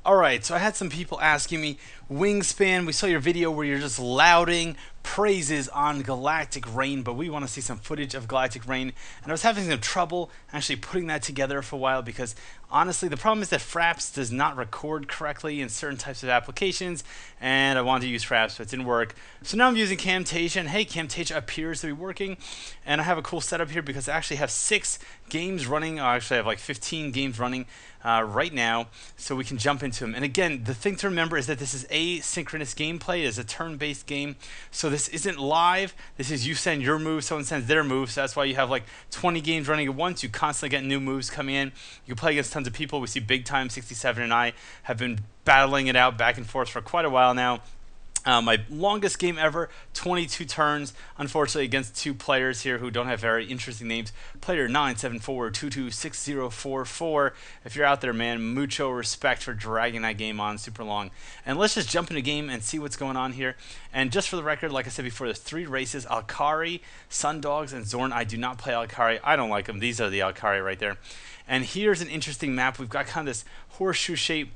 Alright, so I had some people asking me, Wingspan, we saw your video where you're just lauding praises on Galactic Reign, but we want to see some footage of Galactic Reign, and I was having some trouble actually putting that together for a while because honestly the problem is that Fraps does not record correctly in certain types of applications, and I wanted to use Fraps but it didn't work. So now I'm using Camtasia, and hey, Camtasia appears to be working, and I have a cool setup here because I actually have 6 games running. I actually have like 15 games running right now, so we can jump into them. And again, the thing to remember is that this is asynchronous gameplay. It is a turn-based game, so this isn't live. This is you send your move, someone sends their move, so that's why you have like 20 games running at once. You constantly get new moves coming in. You can play against tons of people. We see Big Time 67 and I have been battling it out back and forth for quite a while now. My longest game ever, 22 turns, unfortunately against 2 players here who don't have very interesting names. Player 974226044. If you're out there, man, mucho respect for dragging that game on super long. And let's just jump into game and see what's going on here. And just for the record, like I said before, there's 3 races: Alkari, Sundogs, and Zorn. I do not play Alkari. I don't like them. These are the Alkari right there. And here's an interesting map. We've got kind of this horseshoe shape.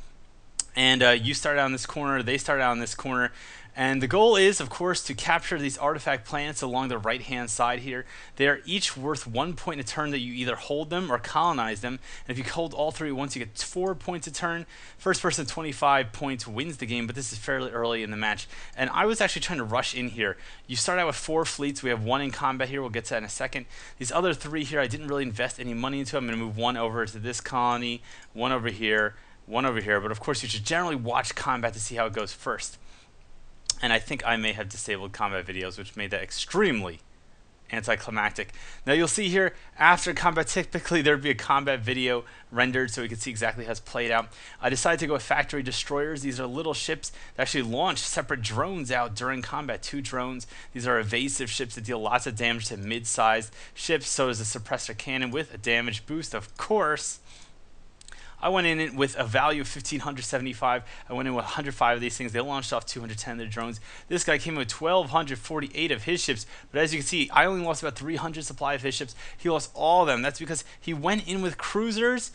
And you start out in this corner, they start out in this corner. And the goal is, of course, to capture these artifact planets along the right-hand side here. They are each worth 1 point a turn that you either hold them or colonize them. And if you hold all 3 at once, you get 4 points a turn. First person 25 points wins the game, but this is fairly early in the match. And I was actually trying to rush in here. You start out with 4 fleets. We have 1 in combat here. We'll get to that in a second. These other 3 here, I didn't really invest any money into. I'm going to move 1 over to this colony, 1 over here, 1 over here, but of course you should generally watch combat to see how it goes first. And I think I may have disabled combat videos, which made that extremely anticlimactic. Now you'll see here, after combat, typically there'd be a combat video rendered so we could see exactly how it's played out. I decided to go with factory destroyers. These are little ships that actually launch separate drones out during combat. 2 drones. These are evasive ships that deal lots of damage to mid-sized ships. So is a suppressor cannon with a damage boost, of course. I went in it with a value of 1,575. I went in with 105 of these things. They launched off 210 of their drones. This guy came in with 1,248 of his ships. But as you can see, I only lost about 300 supply of his ships. He lost all of them. That's because he went in with cruisers,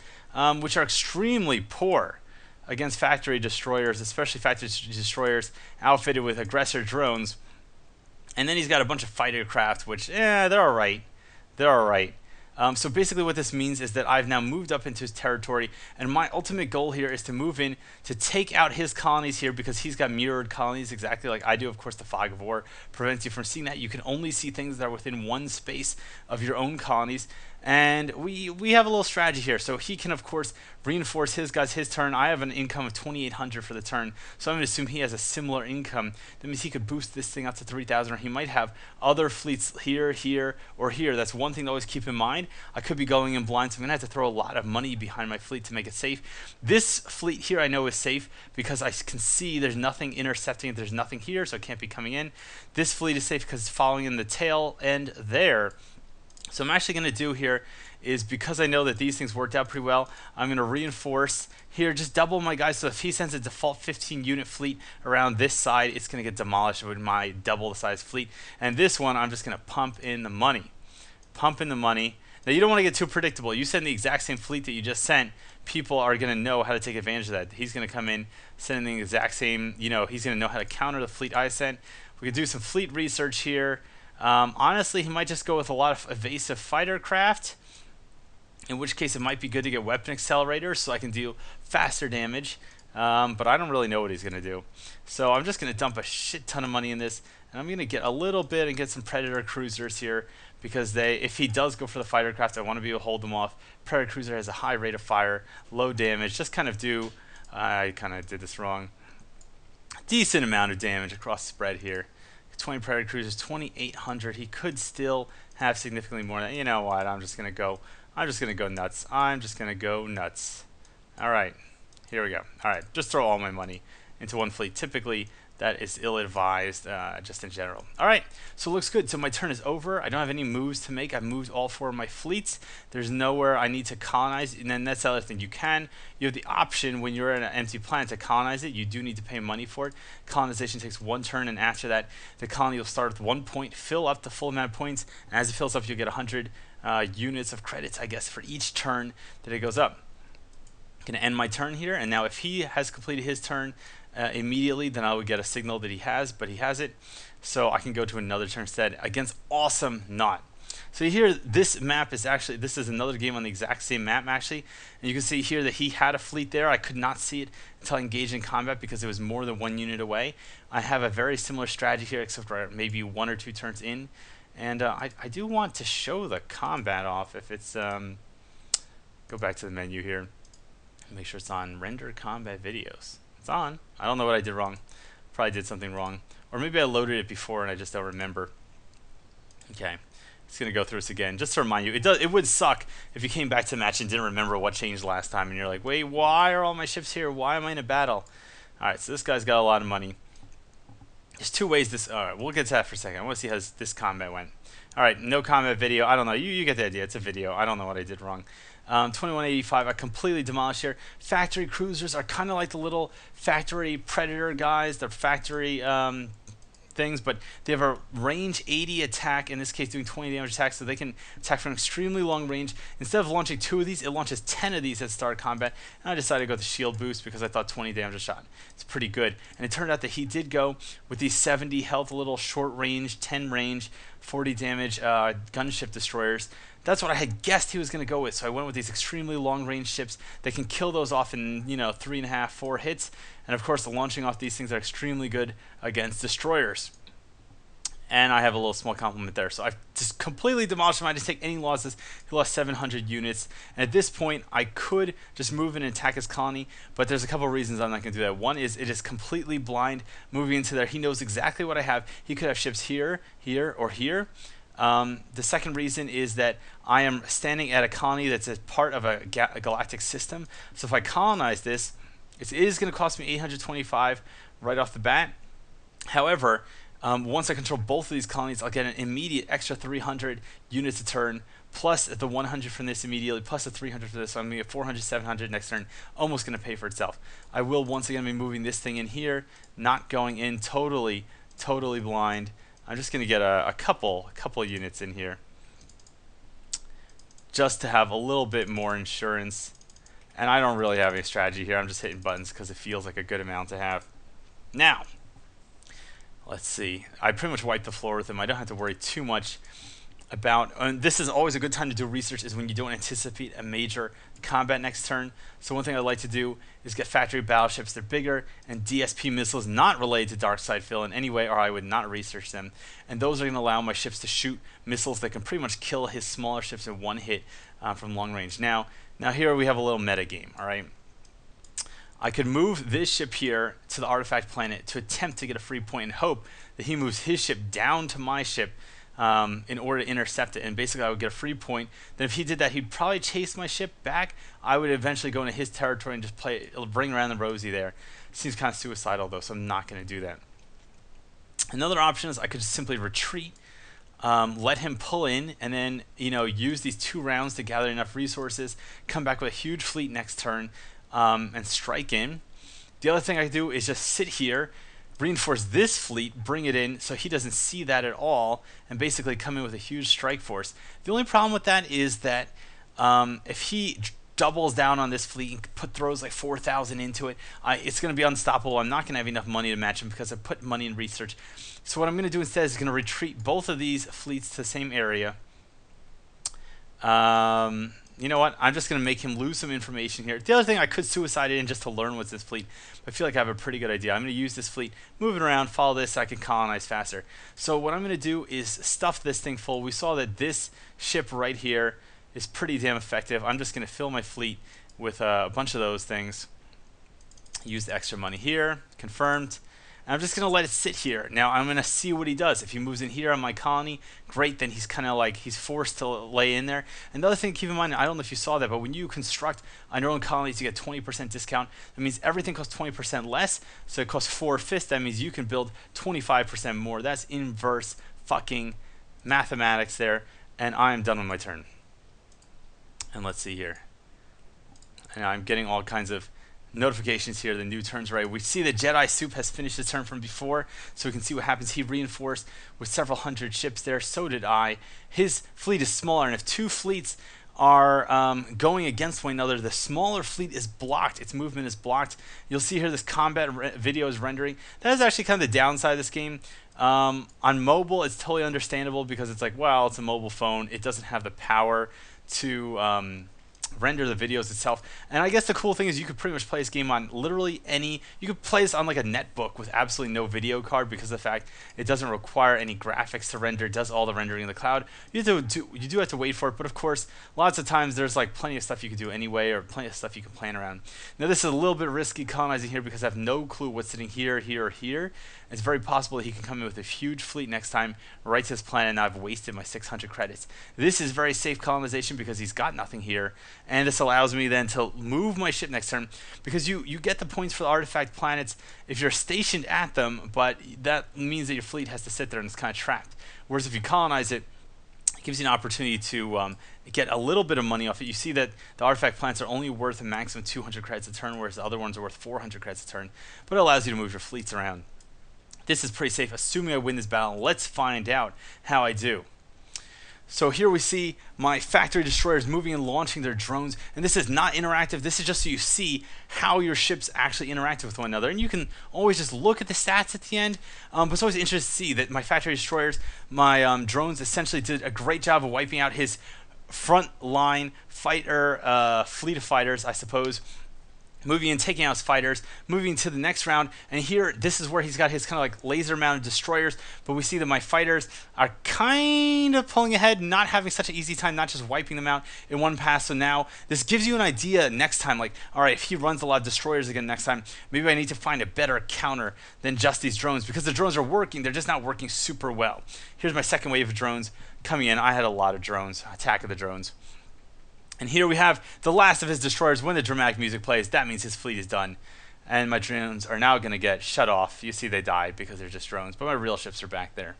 which are extremely poor against factory destroyers, especially factory destroyers outfitted with aggressor drones. And then he's got a bunch of fighter craft, which, they're all right. They're all right. So basically what this means is that I've now moved up into his territory, and my ultimate goal here is to move in to take out his colonies here because he's got mirrored colonies exactly like I do. Of course, the fog of war prevents you from seeing that. You can only see things that are within 1 space of your own colonies. And we have a little strategy here. So he can, of course, reinforce his guys his turn. I have an income of 2,800 for the turn, so I'm going to assume he has a similar income. That means he could boost this thing up to 3,000, or he might have other fleets here, here, or here. That's one thing to always keep in mind. I could be going in blind, so I'm going to have to throw a lot of money behind my fleet to make it safe. This fleet here I know is safe because I can see there's nothing intercepting it. There's nothing here, so it can't be coming in. This fleet is safe because it's following in the tail end there. So I'm actually going to do here is, because I know that these things worked out pretty well, I'm going to reinforce here, just double my guys. So if he sends a default 15 unit fleet around this side, it's going to get demolished with my double the size fleet. And this one, I'm just going to pump in the money. Pump in the money. Now you don't want to get too predictable. You send the exact same fleet that you just sent, people are going to know how to take advantage of that. He's going to come in sending the exact same, he's going to know how to counter the fleet I sent. We could do some fleet research here. Honestly, he might just go with a lot of evasive fighter craft, in which case it might be good to get weapon accelerators so I can deal faster damage, but I don't really know what he's going to do. So I'm just going to dump a shit ton of money in this, and I'm going to get a little bit and get some Predator cruisers here, because if he does go for the fighter craft, I want to be able to hold them off. Predator cruiser has a high rate of fire, low damage, just kind of do, I kind of did this wrong, decent amount of damage across the spread here. 20 Predator cruisers, 2,800. He could still have significantly more. You know what? I'm just gonna go nuts. I'm just gonna go nuts. All right, here we go. All right, just throw all my money into one fleet. Typically, that is ill-advised, just in general. All right, so it looks good. So my turn is over. I don't have any moves to make. I've moved all 4 of my fleets. There's nowhere I need to colonize, and then that's the other thing. You have the option when you're in an empty planet to colonize it. You do need to pay money for it. Colonization takes 1 turn, and after that, the colony will start with 1 point, fill up the full amount of points, and as it fills up, you'll get 100 units of credits, I guess, for each turn that it goes up. Gonna end my turn here, and now if he has completed his turn immediately, then I would get a signal that he has, but he has it. So I can go to another turn instead against Awesome Not. So here, this map is actually, this is another game on the exact same map actually, and you can see here that he had a fleet there. I could not see it until I engaged in combat because it was more than 1 unit away. I have a very similar strategy here, except for maybe 1 or 2 turns in, and I do want to show the combat off. If it's go back to the menu here, make sure it's on render combat videos. It's on. I don't know what I did wrong. Probably did something wrong, or maybe I loaded it before and I just don't remember. Okay. It's going to go through this again, just to remind you. It would suck if you came back to the match and didn't remember what changed last time, and you're like, wait, why are all my ships here? Why am I in a battle? Alright, so this guy's got a lot of money. There's 2 ways this... Alright, we'll get to that for a second. I want to see how this combat went. Alright, no combat video. I don't know. You get the idea. It's a video. I don't know what I did wrong. 2185, I completely demolished here. Factory cruisers are kind of like the little factory predator guys. They're factory... things, but they have a range 80 attack, in this case doing 20 damage attack, so they can attack from extremely long range. Instead of launching 2 of these, it launches 10 of these at start of combat, and I decided to go with the shield boost because I thought 20 damage a shot. It's pretty good, and it turned out that he did go with these 70 health, little short range, 10 range, 40 damage gunship destroyers. That's what I had guessed he was going to go with, so I went with these extremely long-range ships that can kill those off in, 3.5, 4 hits. And of course, the launching off these things are extremely good against destroyers. And I have a little small compliment there. So I've just completely demolished him. I didn't take any losses. He lost 700 units. And at this point, I could just move in and attack his colony, but there's a couple of reasons I'm not going to do that. One is it is completely blind moving into there. He knows exactly what I have. He could have ships here, here, or here. The second reason is that I am standing at a colony that's a part of a galactic system. So if I colonize this, it is going to cost me 825 right off the bat. However, once I control both of these colonies, I'll get an immediate extra 300 units a turn, plus the 100 from this immediately, plus the 300 for this. So I'm going to get 400, 700 next turn. Almost going to pay for itself. I will once again be moving this thing in here, not going in totally blind. I'm just going to get a couple units in here, just to have a little bit more insurance. And I don't really have any strategy here. I'm just hitting buttons because it feels like a good amount to have. Now, let's see. I pretty much wiped the floor with him. I don't have to worry too much about... And this is always a good time to do research, is when you don't anticipate a major combat next turn. So one thing I like to do is get factory battleships. They're bigger, and DSP missiles not related to Darkside Phil in any way, or I would not research them. And those are going to allow my ships to shoot missiles that can pretty much kill his smaller ships in 1 hit from long range. Now here we have a little meta game, alright? I could move this ship here to the artifact planet to attempt to get a free point and hope that he moves his ship down to my ship in order to intercept it, and basically I would get a free point. Then if he did that, he'd probably chase my ship back. I would eventually go into his territory and just bring around the Rosie there. Seems kind of suicidal though, so I'm not going to do that. Another option is I could just simply retreat, let him pull in, and then use these 2 rounds to gather enough resources, come back with a huge fleet next turn, and strike in. The other thing I do is just sit here, reinforce this fleet, bring it in so he doesn't see that at all, and basically come in with a huge strike force. The only problem with that is that if he doubles down on this fleet and throws like 4,000 into it, it's going to be unstoppable. I'm not going to have enough money to match him because I put money in research. So what I'm going to do instead is going to retreat both of these fleets to the same area. You know what? I'm just going to make him lose some information here. The other thing, I could suicide in just to learn what's this fleet. But I feel like I have a pretty good idea. I'm going to use this fleet, move it around, follow this so I can colonize faster. So what I'm going to do is stuff this thing full. We saw that this ship right here is pretty damn effective. I'm just going to fill my fleet with a bunch of those things. Use the extra money here. Confirmed. And I'm just going to let it sit here. Now I'm going to see what he does. If he moves in here on my colony, great, then he's kind of like, he's forced to lay in there. And the other thing to keep in mind, I don't know if you saw that, but when you construct on your own colonies, you get 20% discount. That means everything costs 20% less, so it costs 4/5. That means you can build 25% more. That's inverse fucking mathematics there. And I am done with my turn. And let's see here. And I'm getting all kinds of notifications here. The new turn's right. We see that Jedi Soup has finished his turn from before, so we can see what happens. He reinforced with several hundred ships there. So did I. His fleet is smaller, and if 2 fleets are going against one another. The smaller fleet is blocked. Its movement is blocked. You'll see here this combat video is rendering. That is actually kind of the downside of this game. On mobile, it's totally understandable because it's like, well, it's a mobile phone. It doesn't have the power to render the videos itself. And I guess the cool thing is you could pretty much play this game on literally any, you could play this on like a netbook with absolutely no video card because of the fact it doesn't require any graphics to render. It does all the rendering in the cloud. You do have to wait for it, but of course lots of times there's like plenty of stuff you can do anyway, or plenty of stuff you can plan around. Now this is a little bit risky colonizing here because I have no clue what's sitting here, here, or here. It's very possible that he can come in with a huge fleet next time, right to his plan, and I've wasted my 600 credits. This is very safe colonization because he's got nothing here, and this allows me then to move my ship next turn because you get the points for the artifact planets if you're stationed at them, but that means that your fleet has to sit there and it's kind of trapped. Whereas if you colonize it, it gives you an opportunity to get a little bit of money off it. You see that the artifact planets are only worth a maximum 200 credits a turn, whereas the other ones are worth 400 credits a turn, but it allows you to move your fleets around. This is pretty safe, assuming I win this battle. Let's find out how I do. So here we see my factory destroyers moving and launching their drones, and this is not interactive. This is just so you see how your ships actually interact with one another, and you can always just look at the stats at the end, but it's always interesting to see that my factory destroyers, my drones essentially did a great job of wiping out his front line fighter, fleet of fighters, I suppose, moving and taking out his fighters, moving to the next round, and here, this is where he's got his kind of like laser-mounted destroyers, but we see that my fighters are kind of pulling ahead, not having such an easy time, not just wiping them out in one pass. So now, this gives you an idea next time, like, alright, if he runs a lot of destroyers again next time, maybe I need to find a better counter than just these drones, because the drones are working, they're just not working super well. Here's my second wave of drones coming in. I had a lot of drones, attack of the drones. And here we have the last of his destroyers. When the dramatic music plays, that means his fleet is done. And my drones are now going to get shut off. You see they died because they're just drones, but my real ships are back there.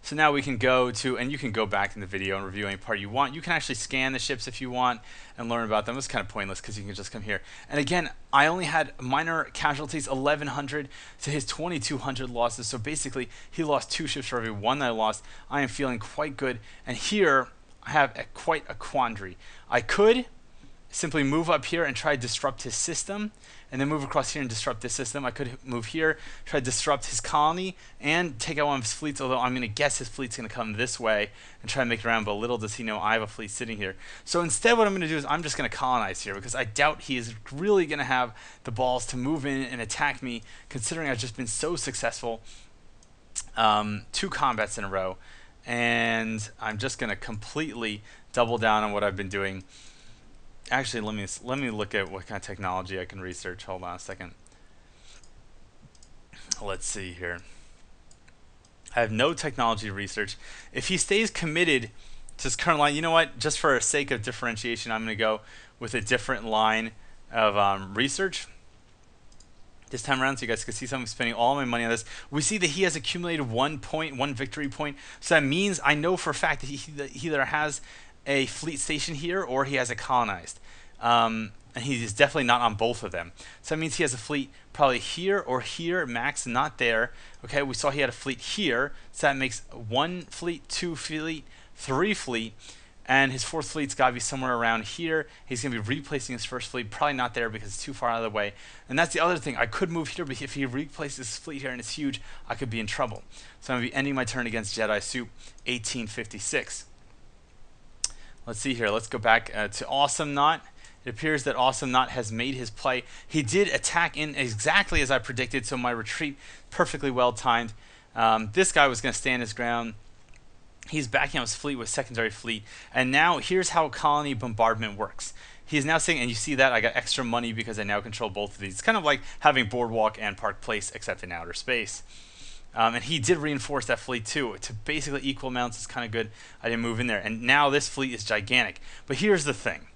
So now we can go to, and you can go back in the video and review any part you want. You can actually scan the ships if you want and learn about them. It's kind of pointless because you can just come here. And again, I only had minor casualties, 1,100 to his 2,200 losses. So basically, he lost 2 ships for every 1 that I lost. I am feeling quite good. And here, I have quite a quandary. I could simply move up here and try to disrupt his system, and then move across here and disrupt this system. I could move here, try to disrupt his colony, and take out one of his fleets, although I'm going to guess his fleet's going to come this way and try to make it around, but little does he know I have a fleet sitting here. So instead what I'm going to do is I'm just going to colonize here, because I doubt he is really going to have the balls to move in and attack me, considering I've just been so successful 2 combats in a row. And I'm just going to completely double down on what I've been doing. Actually, let me look at what kind of technology I can research. Hold on a second. Let's see here. I have no technology research. If he stays committed to his current line, you know what? Just for the sake of differentiation, I'm going to go with a different line of research this time around, so you guys can see I'm spending all my money on this. We see that he has accumulated 1 point, 1 victory point. So that means I know for a fact that he either has a fleet station here or he has it colonized. And he is definitely not on both of them. So that means he has a fleet probably here or here, max, not there. Okay, we saw he had a fleet here. So that makes 1 fleet, 2 fleet, 3 fleet. And his 4th fleet's got to be somewhere around here. He's going to be replacing his 1st fleet. Probably not there because it's too far out of the way. And that's the other thing. I could move here, but if he replaces his fleet here and it's huge, I could be in trouble. So I'm going to be ending my turn against Jedi Soup 1856. Let's see here. Let's go back to Awesome Knot. It appears that Awesome Knot has made his play. He did attack in exactly as I predicted, so my retreat perfectly well timed. This guy was going to stand his ground. He's backing up his fleet with secondary fleet. And now here's how colony bombardment works. He is now saying, and you see that I got extra money because I now control both of these. It's kind of like having Boardwalk and Park Place, except in outer space. And he did reinforce that fleet too. To basically equal amounts is kind of good. I didn't move in there. And now this fleet is gigantic. But here's the thing.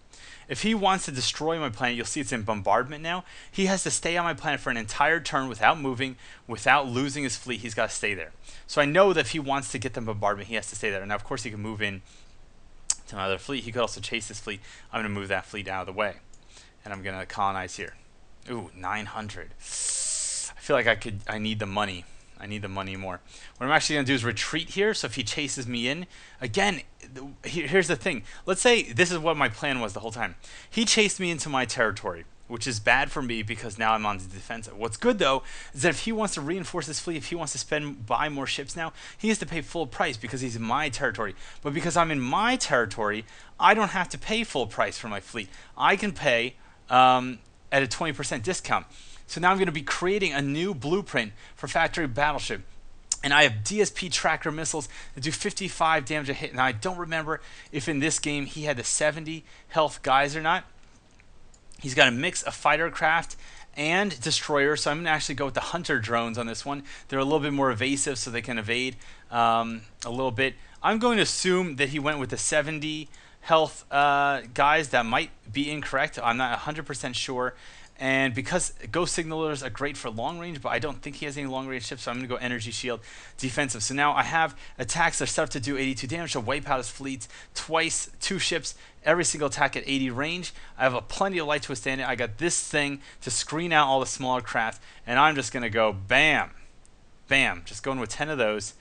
If he wants to destroy my planet, you'll see it's in bombardment now. He has to stay on my planet for an entire turn without moving, without losing his fleet. He's got to stay there. So I know that if he wants to get the bombardment, he has to stay there. Now, of course, he can move in to my other fleet. He could also chase his fleet. I'm going to move that fleet out of the way. And I'm going to colonize here. Ooh, 900. I feel like I need the money. I need the money more. What I'm actually going to do is retreat here. So if he chases me in, again, here's the thing. Let's say this is what my plan was the whole time. He chased me into my territory, which is bad for me because now I'm on the defensive. What's good though is that if he wants to reinforce his fleet, if he wants to buy more ships now, he has to pay full price because he's in my territory. But because I'm in my territory, I don't have to pay full price for my fleet. I can pay at a 20% discount. So now I'm going to be creating a new blueprint for factory battleship. And I have DSP tracker missiles that do 55 damage a hit. Now I don't remember if in this game he had the 70 health guys or not. He's got a mix of fighter craft and destroyers, so I'm going to actually go with the hunter drones on this one. They're a little bit more evasive, so they can evade a little bit. I'm going to assume that he went with the 70 health guys. That might be incorrect. I'm not 100% sure. And because ghost signalers are great for long range, but I don't think he has any long range ships, so I'm going to go energy shield defensive. So now I have attacks that are set up to do 82 damage to wipe out his fleets twice, 2 ships, every single attack at 80 range. I have plenty of light to withstand it. I got this thing to screen out all the smaller craft, and I'm just going to go bam, bam, just going with 10 of those.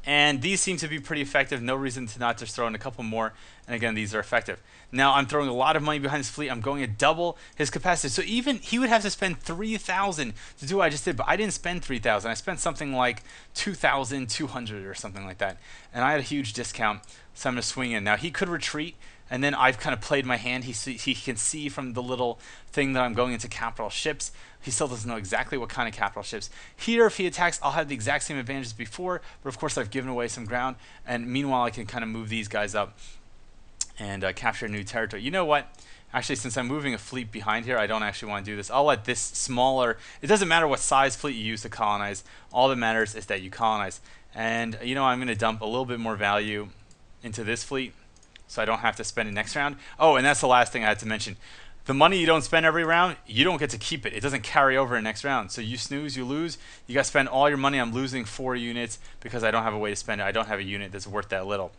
And these seem to be pretty effective. No reason to not just throw in a couple more. And again, these are effective. Now I'm throwing a lot of money behind his fleet. I'm going to double his capacity. So even he would have to spend 3,000 to do what I just did, but I didn't spend 3,000. I spent something like 2,200 or something like that. And I had a huge discount, so I'm going to swing in. Now he could retreat, and then I've kind of played my hand. He can see from the little thing that I'm going into capital ships. He still doesn't know exactly what kind of capital ships. Here, if he attacks, I'll have the exact same advantages before, but of course I've given away some ground, and meanwhile I can kind of move these guys up and capture a new territory. You know what? Actually, since I'm moving a fleet behind here, I don't actually want to do this. I'll let this smaller, it doesn't matter what size fleet you use to colonize. All that matters is that you colonize. And you know, I'm going to dump a little bit more value into this fleet so I don't have to spend it next round. Oh, and that's the last thing I had to mention. The money you don't spend every round, you don't get to keep it. It doesn't carry over in next round. So you snooze, you lose. You got to spend all your money. I'm losing 4 units because I don't have a way to spend it. I don't have a unit that's worth that little.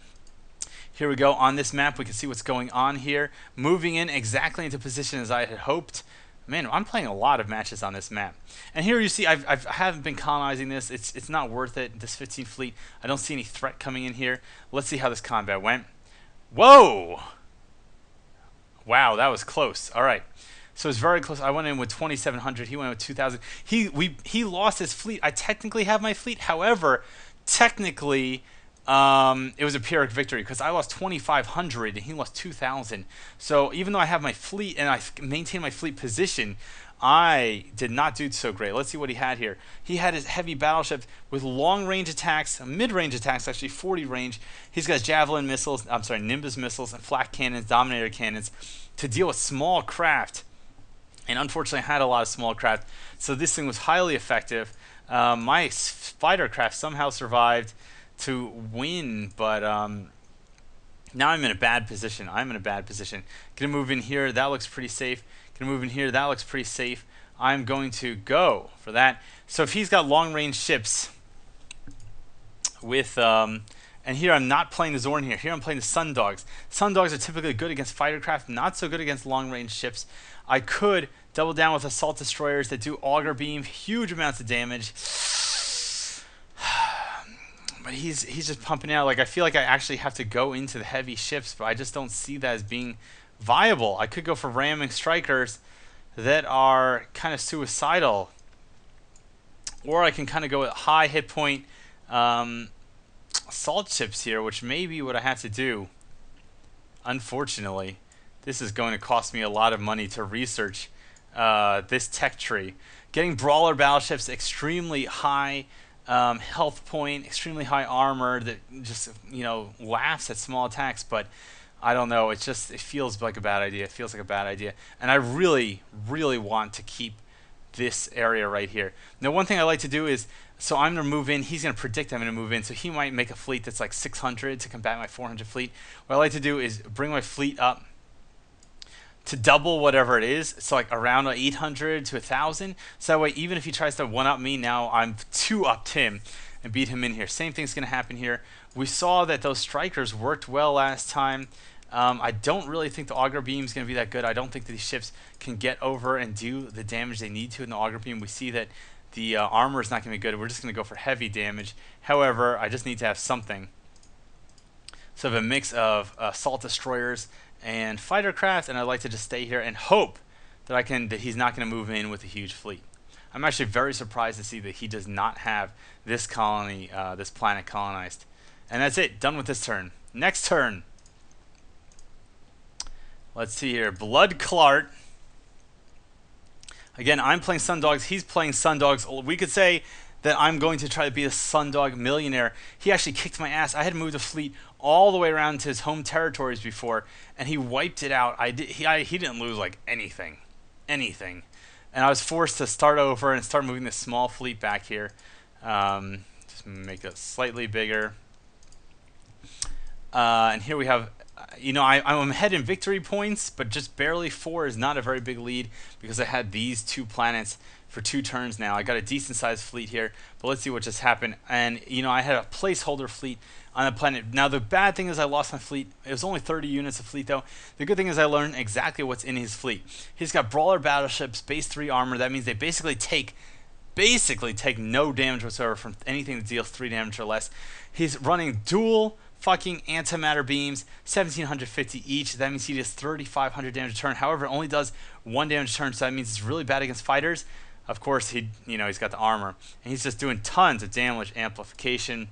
Here we go. On this map, we can see what's going on here. Moving in exactly into position as I had hoped. Man, I'm playing a lot of matches on this map. And here you see I haven't been colonizing this. It's not worth it, this 15 fleet. I don't see any threat coming in here. Let's see how this combat went. Whoa! Wow, that was close. All right. So it's very close. I went in with 2,700. He went with 2,000. He lost his fleet. I technically have my fleet. However, technically, it was a Pyrrhic victory because I lost 2,500 and he lost 2,000. So even though I have my fleet and I maintain my fleet position, I did not do so great. Let's see what he had here. He had his heavy battleship with long-range attacks, mid-range attacks, actually 40 range. He's got javelin missiles, I'm sorry, Nimbus missiles and flak cannons, Dominator cannons to deal with small craft. And unfortunately, I had a lot of small craft, so this thing was highly effective. My fighter craft somehow survived to win, but now I'm in a bad position. Gonna move in here. That looks pretty safe. Gonna move in here. That looks pretty safe. I'm going to go for that. So if he's got long-range ships with and here I'm not playing the Zorn here. Here I'm playing the SUNDOGs. SUNDOGs are typically good against fighter craft, not so good against long-range ships. I could double down with assault destroyers that do auger beam, huge amounts of damage. But he's just pumping out. Like, I feel like I actually have to go into the heavy ships, but I just don't see that as being viable. I could go for ramming strikers that are kind of suicidal, or I can kind of go with high hit point assault ships here, which may be what I have to do. Unfortunately, this is going to cost me a lot of money to research this tech tree. Getting brawler battleships, extremely high health point, extremely high armor that just, you know, laughs at small attacks, but I don't know, it feels like a bad idea. It feels like a bad idea. And I really, really want to keep this area right here. Now, one thing I like to do is, so I'm going to move in. He's going to predict I'm going to move in. So he might make a fleet that's like 600 to combat my 400 fleet. What I like to do is bring my fleet up to double whatever it is. So like around 800 to 1,000. So that way, even if he tries to one-up me, now I'm 2-upped him and beat him in here. Same thing's going to happen here. We saw that those strikers worked well last time. I don't really think the auger beam is going to be that good. I don't think that these ships can get over and do the damage they need to in the auger beam. We see that the armor is not going to be good. We're just going to go for heavy damage. However, I just need to have something. So I have a mix of assault destroyers and fighter craft, and I'd like to just stay here and hope that he's not going to move in with a huge fleet. I'm actually very surprised to see that he does not have this colony, this planet colonized. And that's it. Done with this turn. Next turn. Let's see here. Blood Clart. Again, I'm playing SUNDOGs. He's playing SUNDOGs. We could say that I'm going to try to be a SUNDOG millionaire. He actually kicked my ass. I had moved a fleet all the way around to his home territories before, and he wiped it out. He didn't lose like anything. And I was forced to start over and start moving this small fleet back here. Just make it slightly bigger. And here we have, I'm ahead in victory points, but just barely 4 is not a very big lead because I had these 2 planets for 2 turns now. I got a decent sized fleet here, but let's see what just happened. And, I had a placeholder fleet on the planet. Now, the bad thing is I lost my fleet. It was only 30 units of fleet, though. The good thing is I learned exactly what's in his fleet. He's got brawler battleships, base 3 armor. That means they basically take no damage whatsoever from anything that deals 3 damage or less. He's running dual fucking antimatter beams, 1750 each. That means he does 3500 damage a turn. However, it only does 1 damage a turn, so that means it's really bad against fighters. Of course, he's got the armor, and he's just doing tons of damage amplification.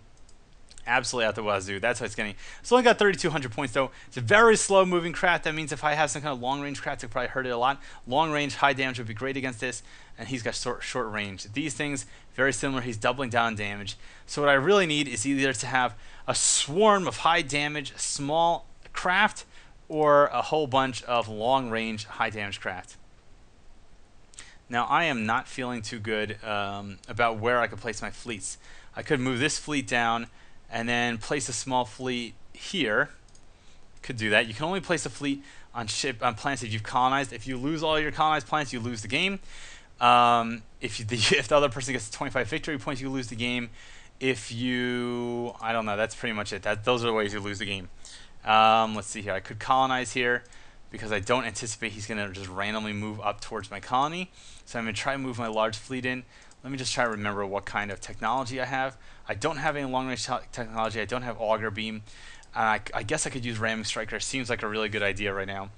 Absolutely out the wazoo. That's what it's getting. It's only got 3,200 points, though. It's a very slow-moving craft. That means if I have some kind of long-range craft, it could probably hurt it a lot. Long-range, high damage would be great against this, and he's got short range. These things, very similar. He's doubling down damage. So what I really need is either to have a swarm of high damage, small craft, or a whole bunch of long-range, high-damage craft. Now, I am not feeling too good about where I could place my fleets. I could move this fleet down and then place a small fleet here. Could do that. You can only place a fleet on planets that you've colonized. If you lose all your colonized planets, you lose the game. If the other person gets 25 victory points, you lose the game. I don't know. That's pretty much it. Those are the ways you lose the game. Let's see here. I could colonize here because I don't anticipate he's going to just randomly move up towards my colony. So I'm going to try and move my large fleet in. Let me just try to remember what kind of technology I have. I don't have any long-range technology. I don't have auger beam. I guess I could use ramming striker. Seems like a really good idea right now.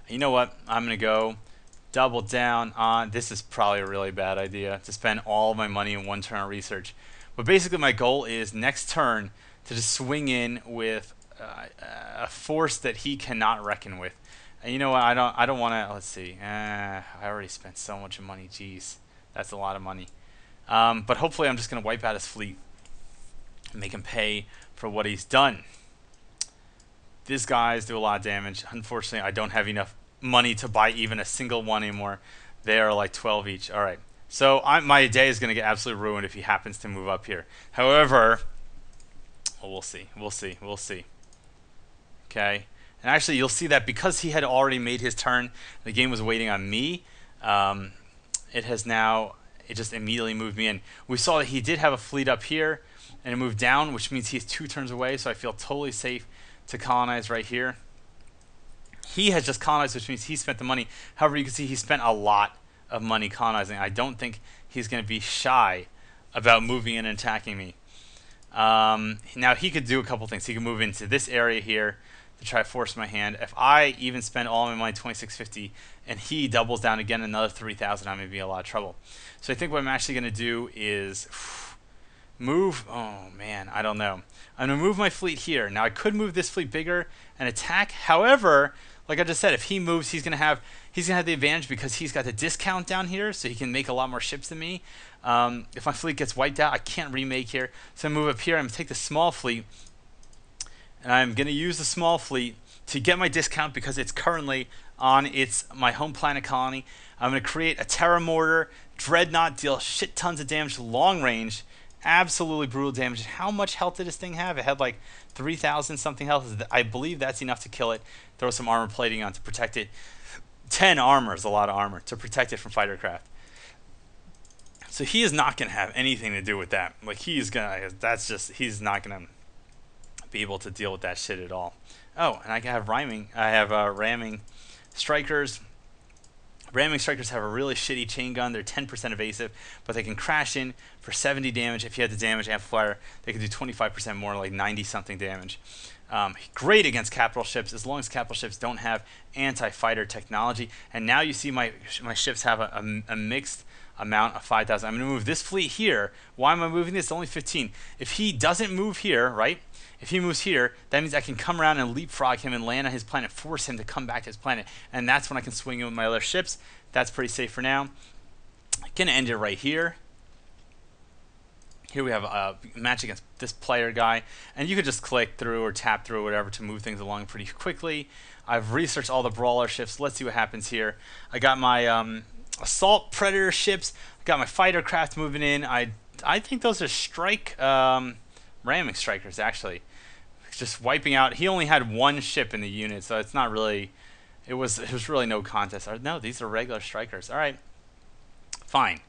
You know what? I'm going to go double down on... This is probably a really bad idea to spend all of my money in 1 turn on research. But basically my goal is next turn to just swing in with a force that he cannot reckon with. And you know what? I don't want to... Let's see. I already spent so much money. Jeez. That's a lot of money. But hopefully I'm just going to wipe out his fleet and make him pay for what he's done. These guys do a lot of damage. Unfortunately, I don't have enough money to buy even a single one anymore. They are like 12 each. All right. So my day is going to get absolutely ruined if he happens to move up here. However, well, we'll see. We'll see. We'll see. Okay. And actually, you'll see that because he had already made his turn, the game was waiting on me. It just immediately moved me in. We saw that he did have a fleet up here, and it moved down, which means he's 2 turns away, so I feel totally safe to colonize right here. He has just colonized, which means he spent the money. However, you can see he spent a lot of money colonizing. I don't think he's going to be shy about moving in and attacking me. Now, he could do a couple things. He could move into this area here to try to force my hand. If I even spend all my money, 2650, and he doubles down again another 3,000, I'm going to be in a lot of trouble. So I think what I'm actually going to do is move. Oh man, I don't know. I'm going to move my fleet here. Now I could move this fleet bigger and attack. However, like I just said, if he moves, he's going to have the advantage because he's got the discount down here, so he can make a lot more ships than me. If my fleet gets wiped out, I can't remake here. So I move up here. I'm going to take the small fleet, and I'm going to use the small fleet to get my discount because it's currently on my home planet colony. I'm going to create a Terra Mortar, Dreadnought, deal shit tons of damage, long range, absolutely brutal damage. How much health did this thing have? It had like 3,000 something health. I believe that's enough to kill it. Throw some armor plating on to protect it. 10 armor is a lot of armor to protect it from fighter craft. So he is not going to have anything to do with that. Like he's not going to be able to deal with that shit at all. Oh, and I have ramming strikers, Ramming strikers have a really shitty chain gun. They're 10% evasive, but they can crash in for 70 damage. If you had the damage amplifier, they can do 25% more, like 90 something damage. Great against capital ships, as long as capital ships don't have anti-fighter technology. And now you see my ships have a mixed amount of 5,000. I'm going to move this fleet here. Why am I moving this? It's only 15. If he doesn't move here, right? If he moves here, that means I can come around and leapfrog him and land on his planet, force him to come back to his planet. And that's when I can swing in with my other ships. That's pretty safe for now. I'm going to end it right here. Here we have a match against this player guy. And you could just click through or tap through or whatever to move things along pretty quickly. I've researched all the brawler ships. Let's see what happens here. I got my assault predator ships. I got my fighter craft moving in. I think those are strike ramming strikers, actually. Just wiping out. He only had one ship in the unit, so it's not really. It was really no contest. No, these are regular strikers. All right, fine.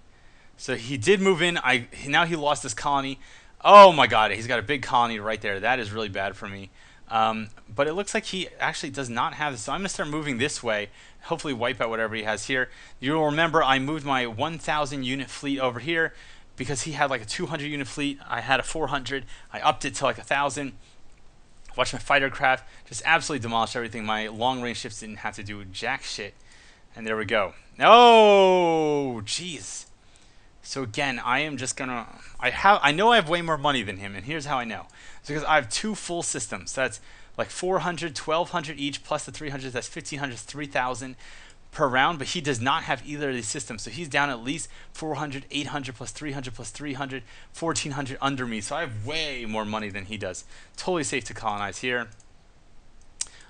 So he did move in. Now he lost his colony. Oh my God, he's got a big colony right there. That is really bad for me. But it looks like he actually does not have this. So I'm gonna start moving this way. Hopefully wipe out whatever he has here. You'll remember I moved my 1,000 unit fleet over here because he had like a 200 unit fleet. I had a 400. I upped it to like 1,000. Watch my fighter craft just absolutely demolish everything. My long range ships didn't have to do jack shit. And there we go. Oh, jeez. So again, I am just gonna. I know I have way more money than him, and here's how I know. It's because I have two full systems. That's like 400, 1,200 each plus the 300. That's 1,500, 3,000 per round. But he does not have either of these systems, so he's down at least 400, 800 plus 300 plus 300, 1,400 under me. So I have way more money than he does. Totally safe to colonize here.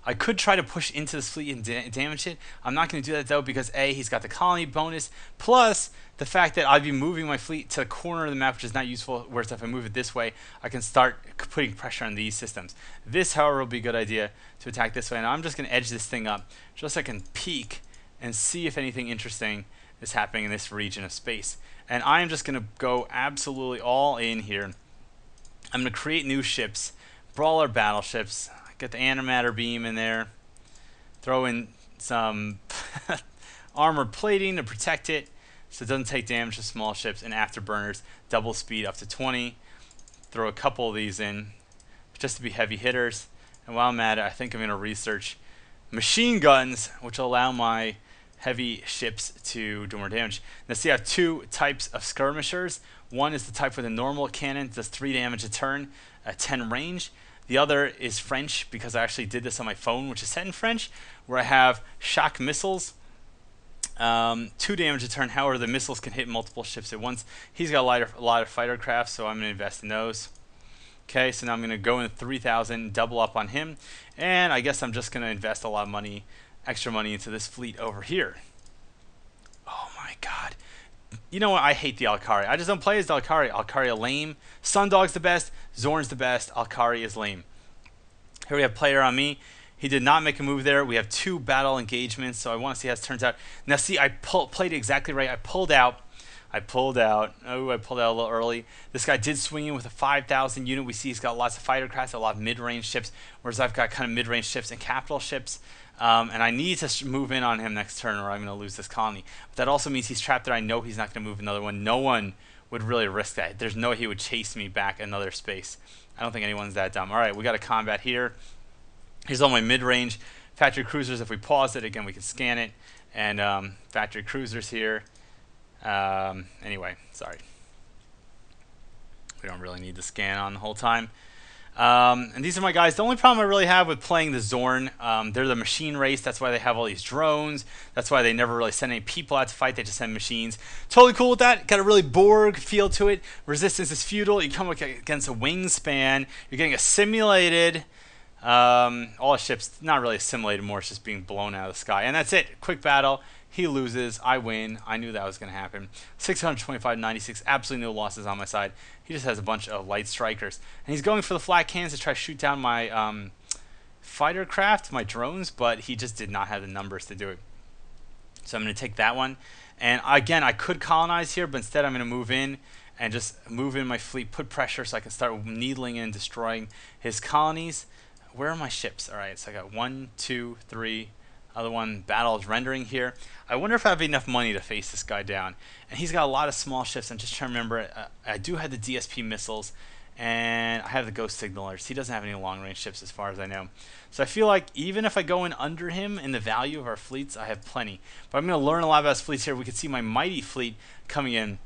I could try to push into this fleet and damage it. I'm not going to do that though because A, he's got the colony bonus, plus the fact that I'd be moving my fleet to the corner of the map, which is not useful, whereas if I move it this way, I can start putting pressure on these systems. This, however, will be a good idea to attack this way. And I'm just going to edge this thing up just so I can peek and see if anything interesting is happening in this region of space. And I'm just going to go absolutely all in here. I'm going to create new ships, brawler battleships. Get the antimatter beam in there. Throw in some armored plating to protect it so it doesn't take damage to small ships, and afterburners, double speed up to 20. Throw a couple of these in just to be heavy hitters. And while I'm at it, I think I'm going to research machine guns, which will allow my heavy ships to do more damage. Now see, I have two types of skirmishers. One is the type with a normal cannon, does 3 damage a turn, 10 range. The other is French, because I actually did this on my phone, which is set in French, where I have shock missiles, 2 damage a turn. However, the missiles can hit multiple ships at once. He's got a lot of fighter craft, so I'm going to invest in those. Okay, so now I'm going to go in 3,000, double up on him, and I guess I'm just going to invest a lot of money, extra money into this fleet over here. Oh my God. You know what? I hate the Alkari. I just don't play as the Alkari. Alkari are lame. Sundog's the best. Zorn's the best. Alkari is lame. Here we have player on me. He did not make a move there. We have 2 battle engagements, so I want to see how this turns out. Now see, I played exactly right. I pulled out. Oh, I pulled out a little early. This guy did swing in with a 5,000 unit. We see he's got lots of fighter crafts, a lot of mid-range ships, whereas I've got kind of mid-range ships and capital ships. And I need to move in on him next turn or I'm going to lose this colony. But that also means he's trapped there. I know he's not going to move another one. No one would really risk that. There's no way he would chase me back another space. I don't think anyone's that dumb. All right, we got a combat here. Here's all my mid-range factory cruisers. If we pause it, again, we can scan it. And factory cruisers here. Anyway, sorry. We don't really need to scan on the whole time. And these are my guys. The only problem I really have with playing the Zorn, they're the machine race. That's why they have all these drones. That's why they never really send any people out to fight. They just send machines. Totally cool with that. Got a really Borg feel to it. Resistance is feudal. You come against a wingspan. You're getting a simulated. All the ships, not really simulated more. It's just being blown out of the sky. And that's it. Quick battle. He loses. I win. I knew that was going to happen. 625-96. Absolutely no losses on my side. He just has a bunch of light strikers. And he's going for the flat cannons to try to shoot down my fighter craft, my drones, but he just did not have the numbers to do it. So I'm going to take that one. And again, I could colonize here, but instead I'm going to move in and just move in my fleet, put pressure so I can start needling and destroying his colonies. Where are my ships? All right, so I got 1, 2, 3. Other one, battle is rendering here. I wonder if I have enough money to face this guy down. And he's got a lot of small ships. I'm just trying to remember. I do have the DSP missiles, and I have the ghost signalers. He doesn't have any long-range ships as far as I know. So I feel like even if I go in under him in the value of our fleets, I have plenty. But I'm going to learn a lot about his fleets here. We can see my mighty fleet coming in.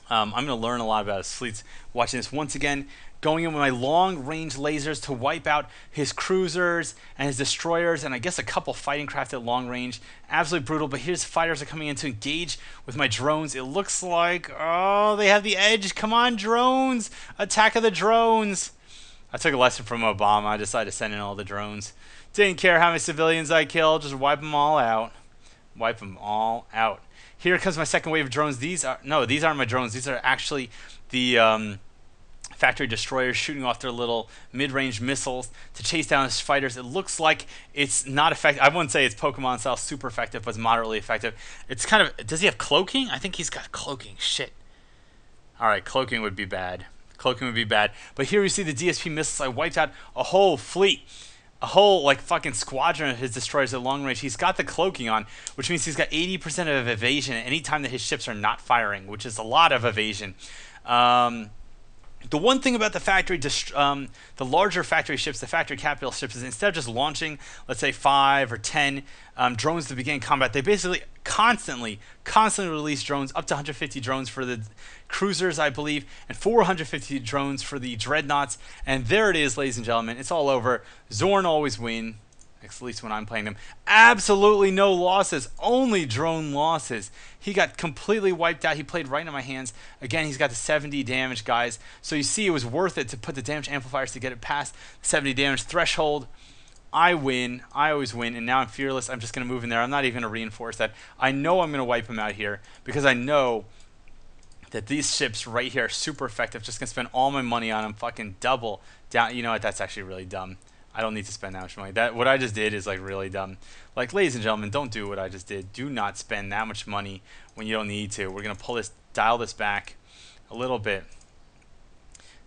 I'm going to learn a lot about his fleets watching this once again. Going in with my long-range lasers to wipe out his cruisers and his destroyers, and I guess a couple fighting craft at long range. Absolutely brutal, but his fighters are coming in to engage with my drones. It looks like, oh, they have the edge. Come on, drones! Attack of the drones! I took a lesson from Obama. I decided to send in all the drones. Didn't care how many civilians I killed, just wipe them all out. Wipe them all out. Here comes my second wave of drones. These aren't my drones. These are actually the factory destroyers shooting off their little mid-range missiles to chase down his fighters. It looks like it's not effective. I wouldn't say it's Pokemon style super effective, but it's moderately effective. It's kind of, does he have cloaking? I think he's got cloaking. Shit. All right, cloaking would be bad. Cloaking would be bad. But here you see the DSP missiles. I wiped out a whole fleet. A whole like fucking squadron of his destroyers at long range. He's got the cloaking on, which means he's got 80% of evasion anytime that his ships are not firing, which is a lot of evasion. The one thing about the factory, the larger factory ships, the factory capital ships, is instead of just launching, let's say 5 or 10 drones to begin combat, they basically constantly release drones, up to 150 drones for the cruisers, I believe, and 450 drones for the dreadnoughts. And there it is, ladies and gentlemen. It's all over. Zorn always win. At least when I'm playing them. Absolutely no losses. Only drone losses. He got completely wiped out. He played right into my hands. Again, he's got the 70 damage, guys. So you see it was worth it to put the damage amplifiers to get it past the 70 damage threshold. I win. I always win. And now I'm fearless. I'm just going to move in there. I'm not even going to reinforce that. I know I'm going to wipe him out here because I know that these ships right here are super effective. Just going to spend all my money on them. Fucking double down. You know what? That's actually really dumb. I don't need to spend that much money. What I just did is like really dumb. Like, ladies and gentlemen, don't do what I just did. Do not spend that much money when you don't need to. We're going to dial this back a little bit.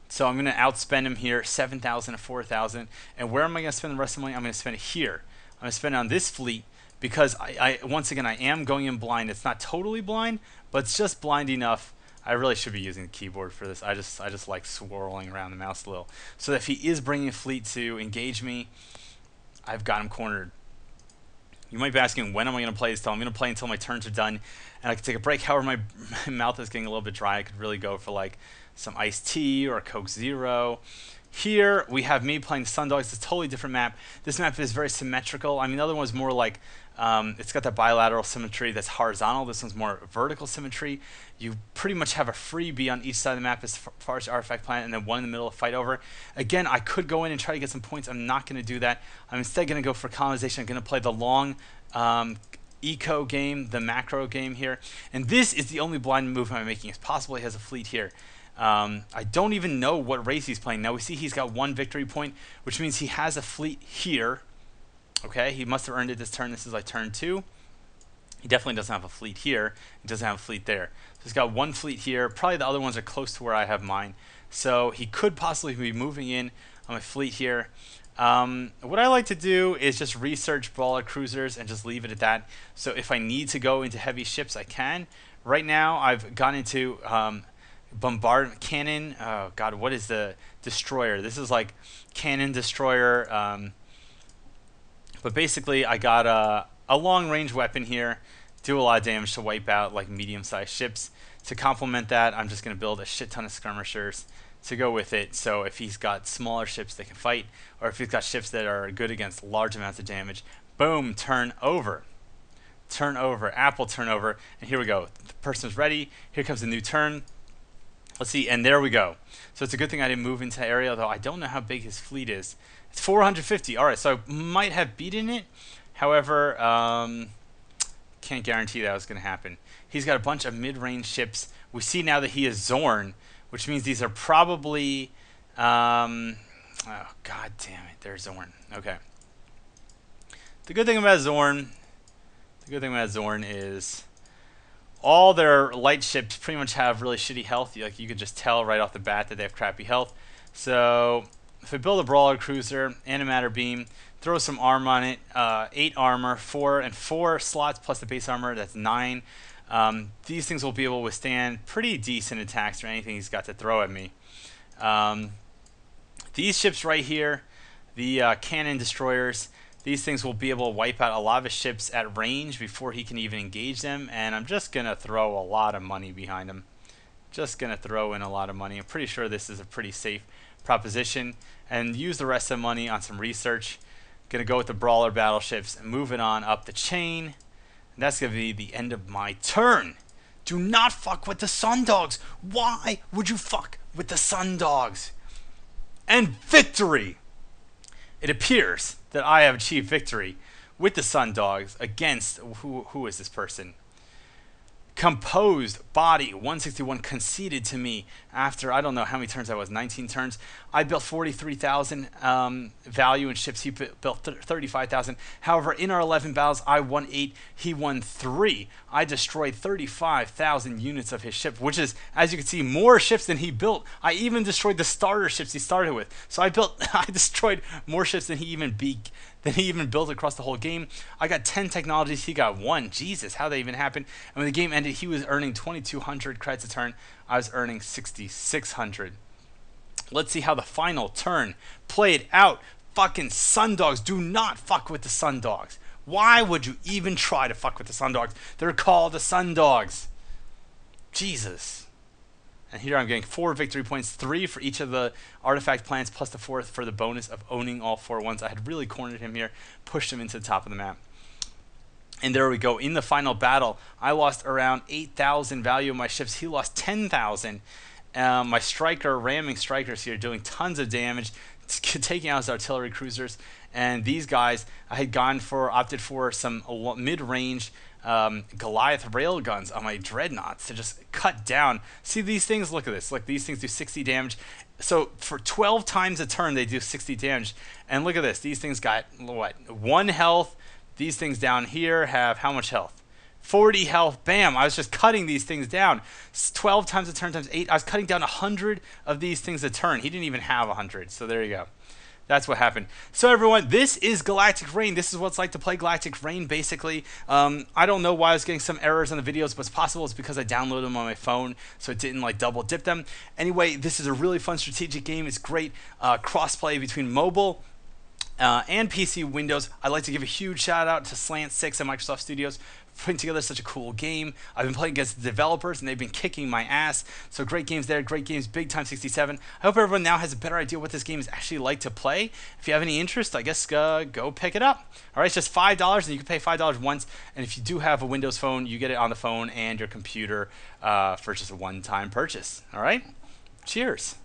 So I'm going to outspend him here, 7,000 to 4,000. And where am I going to spend the rest of the money? I'm going to spend it here. I'm going to spend it on this fleet because once again, I am going in blind. It's not totally blind, but it's just blind enough. I really should be using the keyboard for this. I just like swirling around the mouse a little. So if he is bringing a fleet to engage me, I've got him cornered. You might be asking, when am I going to play this? I'm going to play until my turns are done, and I can take a break. However, my mouth is getting a little bit dry. I could really go for like some iced tea or a Coke Zero. Here we have me playing SUNDOG. It's a totally different map. This map is very symmetrical. I mean, the other one's more like it's got that bilateral symmetry that's horizontal. This one's more vertical symmetry. You pretty much have a freebie on each side of the map as far as artifact planet, and then one in the middle of fight over. Again, I could go in and try to get some points. I'm not going to do that. I'm instead going to go for colonization. I'm going to play the long eco game, the macro game here. And this is the only blind move I'm making. It's possible he has a fleet here. I don't even know what race he's playing. Now we see he's got 1 victory point, which means he has a fleet here. Okay, he must have earned it this turn. This is like turn 2. He definitely doesn't have a fleet here. He doesn't have a fleet there. So he's got 1 fleet here. Probably the other ones are close to where I have mine. So he could possibly be moving in on my fleet here. What I like to do is just research brawler cruisers and just leave it at that. So if I need to go into heavy ships, I can. Right now, I've gone into bombardment cannon. Oh god, what is the destroyer? This is like cannon destroyer. But basically, I got a long-range weapon here. Do a lot of damage to wipe out like medium-sized ships. To complement that, I'm just going to build a shit ton of skirmishers to go with it. So if he's got smaller ships that can fight, or if he's got ships that are good against large amounts of damage, boom, turn over. Turn over, Apple turnover. And here we go. The person's ready. Here comes a new turn. Let's see, and there we go. So it's a good thing I didn't move into area, though I don't know how big his fleet is. It's 450. All right, so I might have beaten it. However, can't guarantee that was going to happen. He's got a bunch of mid-range ships. We see now that he is Zorn, which means these are probably... oh, god damn it. There's Zorn. Okay. The good thing about Zorn is all their light ships pretty much have really shitty health. Like, you could just tell right off the bat that they have crappy health. So if I build a brawler cruiser, antimatter beam, throw some arm on it, 8 armor, 4 slots plus the base armor, that's 9. These things will be able to withstand pretty decent attacks or anything he's got to throw at me. These ships right here, the cannon destroyers, these things will be able to wipe out a lot of his ships at range before he can even engage them, and I'm just going to throw a lot of money behind him. Just going to throw in a lot of money. I'm pretty sure this is a pretty safe proposition, and use the rest of the money on some research. Going to go with the brawler battleships and move it on up the chain. And that's going to be the end of my turn. Do not fuck with the SUNDOGs. Why would you fuck with the SUNDOGs? And victory! It appears that I have achieved victory with the SUNDOGs against, who is this person? Composed Body 161 conceded to me after, I don't know how many turns I was, 19 turns. I built 43,000 value in ships. He built 35,000. However, in our 11 battles, I won 8. He won 3. I destroyed 35,000 units of his ship, which is, as you can see, more ships than he built. I even destroyed the starter ships he started with. So I destroyed more ships than he even built across the whole game. I got 10 technologies. He got 1. Jesus, how that even happened? And when the game ended, he was earning 2,200 credits a turn. I was earning 6,600. Let's see how the final turn played out. Fucking SUNDOGs. Do not fuck with the SUNDOGs. Why would you even try to fuck with the SUNDOGs? They're called the SUNDOGs. Jesus. And here I'm getting 4 victory points, 3 for each of the artifact plants, plus the 4th for the bonus of owning all 4 ones. I had really cornered him here, pushed him into the top of the map. And there we go. In the final battle, I lost around 8,000 value of my ships. He lost 10,000. My ramming strikers here doing tons of damage, taking out his artillery cruisers. And these guys, I had opted for some mid-range Goliath railguns on my dreadnoughts to just cut down. See these things? Look at this. Look, these things do 60 damage. So for 12 times a turn, they do 60 damage. And look at this. These things got, what, 1 health. These things down here have how much health? 40 health. Bam. I was just cutting these things down. 12 times a turn times 8. I was cutting down 100 of these things a turn. He didn't even have 100. So there you go. That's what happened. So everyone, this is Galactic Reign. This is what it's like to play Galactic Reign, basically. I don't know why I was getting some errors on the videos, but it's possible it's because I downloaded them on my phone, so it didn't like double dip them. Anyway, this is a really fun strategic game. It's great cross-play between mobile and PC Windows. I'd like to give a huge shout out to Slant6 and Microsoft Studios for putting together such a cool game. I've been playing against the developers and they've been kicking my ass. So great games there, great games, Big Time 67. I hope everyone now has a better idea what this game is actually like to play. If you have any interest, I guess go pick it up. All right, it's just $5 and you can pay $5 once. And if you do have a Windows phone, you get it on the phone and your computer for just a one-time purchase. All right, cheers.